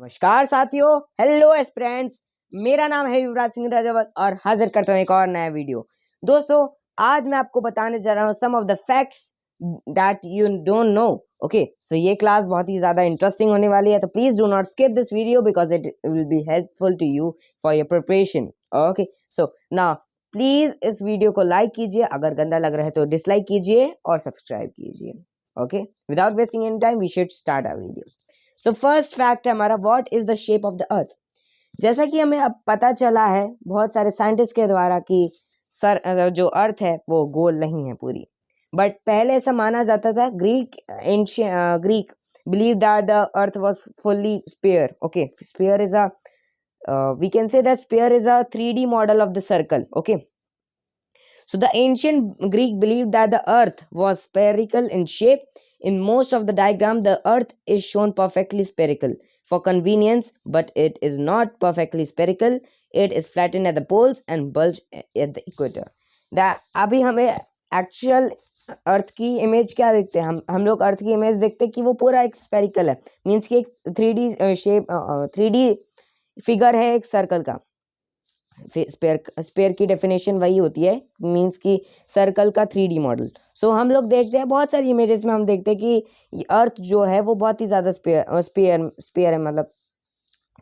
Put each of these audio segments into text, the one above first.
नमस्कार साथियों, hello aspirants. मेरा नाम है युवराज सिंह राजावत और हाजिर करता हूँ एक और नया वीडियो। दोस्तों, आज मैं आपको बताने जा रहा हूँ some of the facts that you don't know. Okay, so ये क्लास बहुत ही ज़्यादा इंटरेस्टिंग होने वाली है, तो please do not skip this video because it will be helpful to you for your preparation. Okay, so now please इस video को like कीजिए, अगर गंदा लग रहा है तो डिसलाइक कीजिए और सब्सक्राइब कीजिए। Okay, without wasting any time we should start our video. So first fact है हमारा, what is the shape of the earth. जैसा कि हमें अब पता चला है बहुत सारे साइंटिस्ट के द्वारा कि जो अर्थ है वो गोल नहीं है पूरी, बट पहले ऐसा माना जाता था। Greek believe that the earth was fully sphere. Okay, sphere is a we can say that sphere is a 3D model of the circle. Okay, so the ancient Greek believed that the earth was spherical in shape. In most of the diagram, the earth is shown perfectly spherical for convenience, but it is not perfectly spherical. It is flattened at the poles and bulged at the equator. अभी हमें actual अर्थ की image क्या देखते हैं, हम लोग अर्थ की image देखते हैं कि वो पूरा एक स्फेरिकल है, मीन्स कि एक 3D शेप 3D फिगर है एक सर्कल का। स्पेयर की डेफिनेशन वही होती है, मींस कि सर्कल का 3D मॉडल। सो हम लोग देखते हैं बहुत सारी इमेजेस में, हम देखते हैं कि अर्थ जो है वो बहुत ही ज़्यादा स्पेयर है, मतलब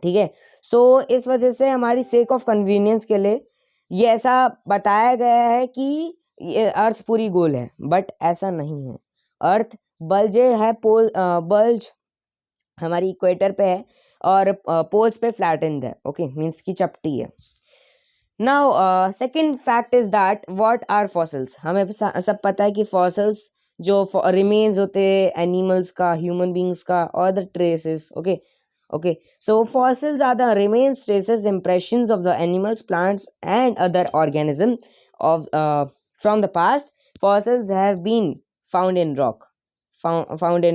ठीक है। सो इस वजह से हमारी सेक ऑफ कन्वीनियंस के लिए ये ऐसा बताया गया है कि ये अर्थ पूरी गोल है, बट ऐसा नहीं है। अर्थ बल्जे है, बल्ज हमारी इक्वेटर पे है और पोल्स पे फ्लैटेंड है। ओके, मीन्स की चपटी है। Now second fact is that what are fossils. हमें सब पता है कि फॉसिल्स जो रिमेन्स होते हैं एनिमल्स का, ह्यूमन बींग्स का और the traces. Okay, so fossils are the remains, traces, impressions of the animals, plants and other organisms of from the past. Fossils have been found in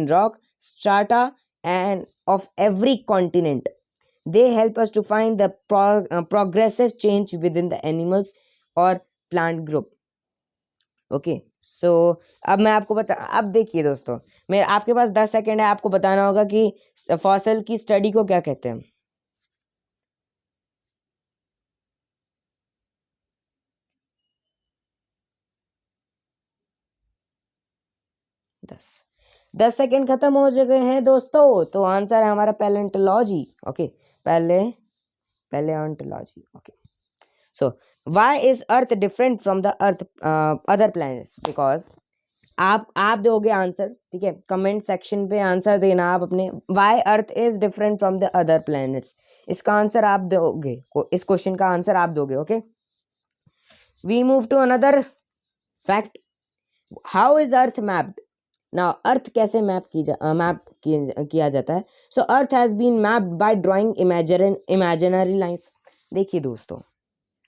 rock strata and of every continent. They help us to find the progressive change within the animals or plant group. Okay, so अब मैं आपको अब देखिए दोस्तों, मेरे आपके पास 10 second है, आपको बताना होगा कि फॉसिल की स्टडी को क्या कहते हैं। 10 सेकेंड खत्म हो चुके हैं दोस्तों, तो आंसर है हमारा palaeontology. Okay, palaeontology. Okay, so why is earth different from the earth other planets? Because आप दोगे आंसर, ठीक है, कमेंट सेक्शन पे आंसर देना आप अपने, why earth is different from the other planets. इसका आंसर आप दोगे, इस क्वेश्चन का आंसर आप दोगे। Okay, we move to another fact, how is earth mapped. Now earth कैसे किया जाता है? So earth has been mapped by drawing imaginary lines. देखिए दोस्तों,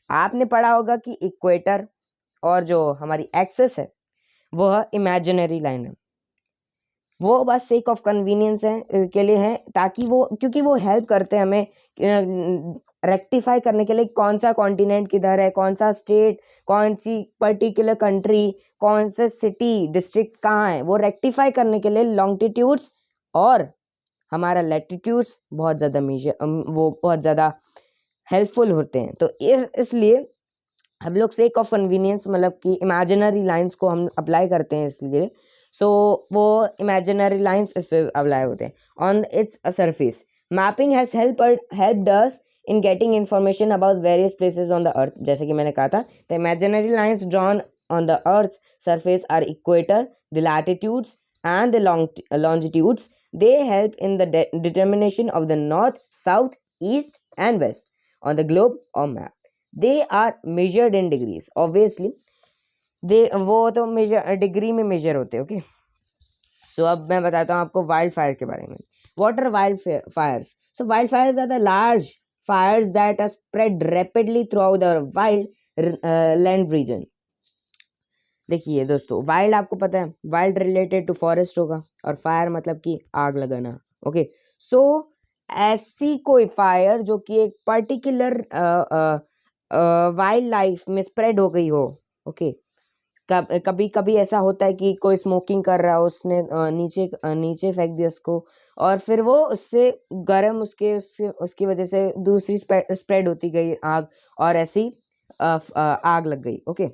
आपने पढ़ा होगा कि इक्वेटर और जो हमारी एक्सिस है वह इमेजिनरी लाइन है, वो बस सेक ऑफ कन्वीनियंस है के लिए है, ताकि वो, क्योंकि वो हेल्प करते हैं हमें रेक्टिफाई करने के लिए कौन सा कॉन्टिनेंट किधर है, कौन सा स्टेट, कौन सी पर्टिकुलर कंट्री, कौन से सिटी डिस्ट्रिक्ट कहाँ है, वो रेक्टिफाई करने के लिए लॉन्गिट्यूड्स और हमारा लैटिट्यूड्स बहुत ज़्यादा वो बहुत ज़्यादा हेल्पफुल होते हैं। तो इसलिए हम लोग सेक ऑफ कन्वीनियंस मतलब कि इमेजिनरी लाइंस को हम अप्लाई करते हैं, इसलिए सो वो इमेजिनरी लाइंस इस पे अप्लाई होते हैं on its surface. Mapping has helped us in getting information about various places on the earth. जैसे कि मैंने कहा था, the imaginary lines drawn on the earth surface are equator, the latitudes and the longitudes. They help in the determination of the north, south, east and west on the globe or map. They are measured in degrees. Obviously वो तो major degree में major होते हैं। Okay, so अब मैं बताता हूँ आपको वाइल्ड फायर के बारे में। What are wild fires? So wild fires are the large fires that are spread rapidly throughout the wild land region. देखिए दोस्तों, वाइल्ड आपको पता है, वाइल्ड रिलेटेड टू फॉरेस्ट होगा और फायर मतलब कि आग लगाना। ओके, सो ऐसी कोई फायर जो कि एक पर्टिकुलर वाइल्ड लाइफ में स्प्रेड हो गई हो, ओके, कभी कभी ऐसा होता है कि कोई स्मोकिंग कर रहा है, उसने नीचे फेंक दिया उसको, और फिर वो उससे गर्म उसकी वजह से दूसरी स्प्रेड होती गई आग, और ऐसी आग लग गई। ओके,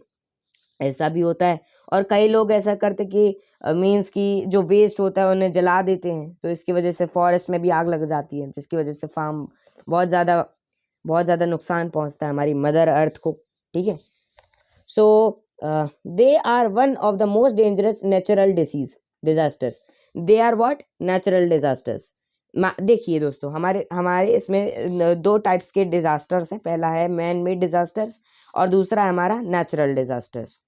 ऐसा भी होता है। और कई लोग ऐसा करते कि मीन्स कि जो वेस्ट होता है उन्हें जला देते हैं, तो इसकी वजह से फॉरेस्ट में भी आग लग जाती है, जिसकी वजह से फार्म बहुत ज़्यादा नुकसान पहुंचता है हमारी मदर अर्थ को। ठीक है, so they are one of the most dangerous natural disasters. They are what? Natural disasters. देखिए दोस्तों, हमारे इसमें दो टाइप्स के डिजास्टर्स हैं। पहला है मैन मेड डिजास्टर्स और दूसरा है हमारा नेचुरल डिजास्टर्स।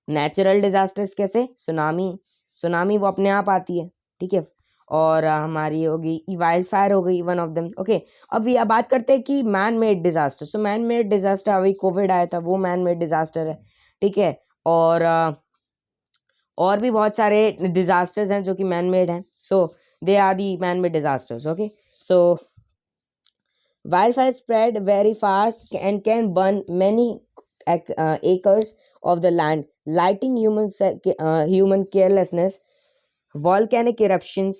नेचुरल डिजास्टर्स कैसे? सुनामी वो अपने आप आती है, ठीक है। और हमारी होगी वाइल्ड फायर हो गई वन ऑफ देम। ओके, अभी अब बात करते हैं कि man made disaster. So man made disaster, अभी कोविड आया था, वो मैन मेड डिजास्टर है, ठीक है। और भी बहुत सारे डिजास्टर्स हैं जो कि मैन मेड हैं। So they are the man made disasters. Okay, so wildfire spread very fast and can burn many acres of the land, lighting human carelessness, volcanic eruptions,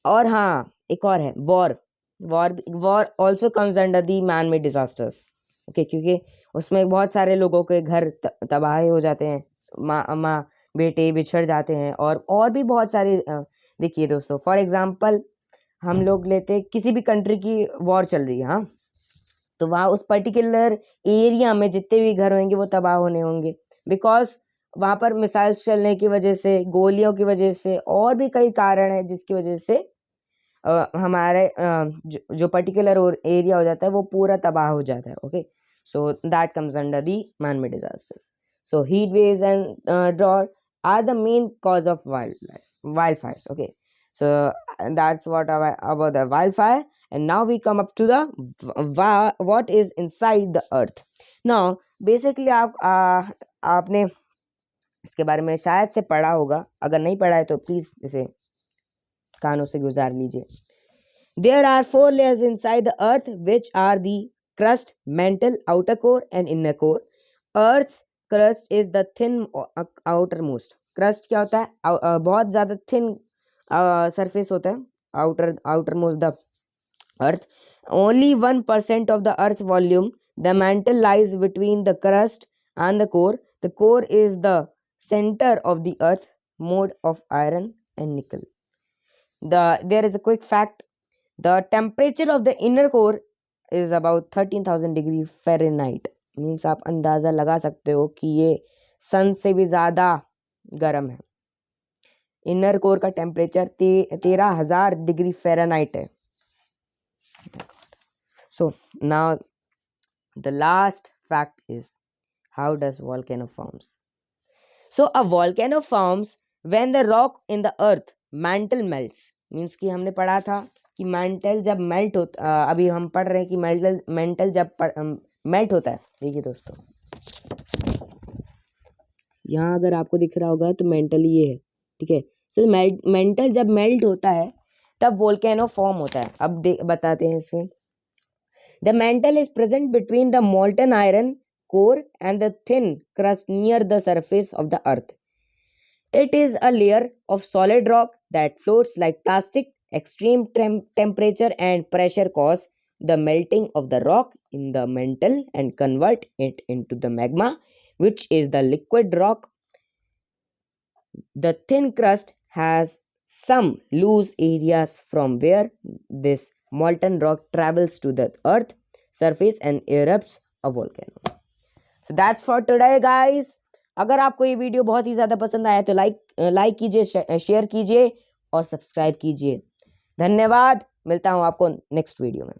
और हाँ एक और है war also comes under the man made disasters. Okay, क्योंकि उसमें बहुत सारे लोगों के घर तबाह हो जाते हैं, माँ बेटे बिछड़ जाते हैं, और भी बहुत सारी देखिए दोस्तों, फॉर एग्जाम्पल हम लोग लेते किसी भी कंट्री की वॉर चल रही है, हाँ, तो वहाँ उस पर्टिकुलर एरिया में जितने भी घर होंगे वो तबाह होने होंगे, बिकॉज वहाँ पर मिसाइल चलने की वजह से, गोलियों की वजह से, और भी कई कारण है जिसकी वजह से हमारे जो पर्टिकुलर एरिया हो जाता है वो पूरा तबाह हो जाता है। Okay, so that comes under the man made disasters. So heat waves and drought are the main cause of wildfires. Okay, so that's what about the wildfire. And now we come up to the what is inside the earth. Now basically आपने इसके बारे में शायद से पढ़ा होगा, अगर नहीं पढ़ा है तो प्लीज इसे कानों से गुजार लीजिए। There are 4 layers inside the earth, which are the crust, mantle, outer core and inner core. Earth's crust is the thin outermost. Crust क्या होता है? बहुत ज़्यादा thin surface होता है, outermost the earth. Only 1% of the earth volume. The mantle lies between the crust and the core. The core is the center of the earth, made of iron and nickel. There is a quick fact. The temperature of the inner core is about 13,000 degree Fahrenheit. Means आप अंदाज़ा लगा सकते हो कि ये सन से भी ज़्यादा गर्म है। इनर कोर का टेम्परेचर 13,000 डिग्री फ़ारेनहाइट है। So now the last fact is how does volcano forms. So a volcano forms when the rock in the earth mantle melts. Means कि हमने पढ़ा था कि मेंटल जब मेल्ट होता, अभी हम पढ़ रहे हैं कि मेंटल जब मेल्ट होता है। देखिए दोस्तों, यहाँ अगर आपको दिख रहा होगा तो मेंटल ये है, ठीक है। सो मेंटल जब मेल्ट होता है तब वोल्केनो फॉर्म होता है। अब बताते हैं इसमें। The mental is present between the molten iron core and the thin crust near the surface of the earth. It is a layer of solid rock that floats like plastic. Extreme temperature and pressure cause the melting of the rock in the mantle and convert it into the magma, which is the liquid rock. The thin crust has some loose areas from where this molten rock travels to the earth surface and erupts a volcano. So that's for today, guys. अगर आपको ये video बहुत ही ज़्यादा पसंद आया तो like कीजिए, share कीजिए और सब्सक्राइब कीजिए। धन्यवाद, मिलता हूँ आपको नेक्स्ट वीडियो में।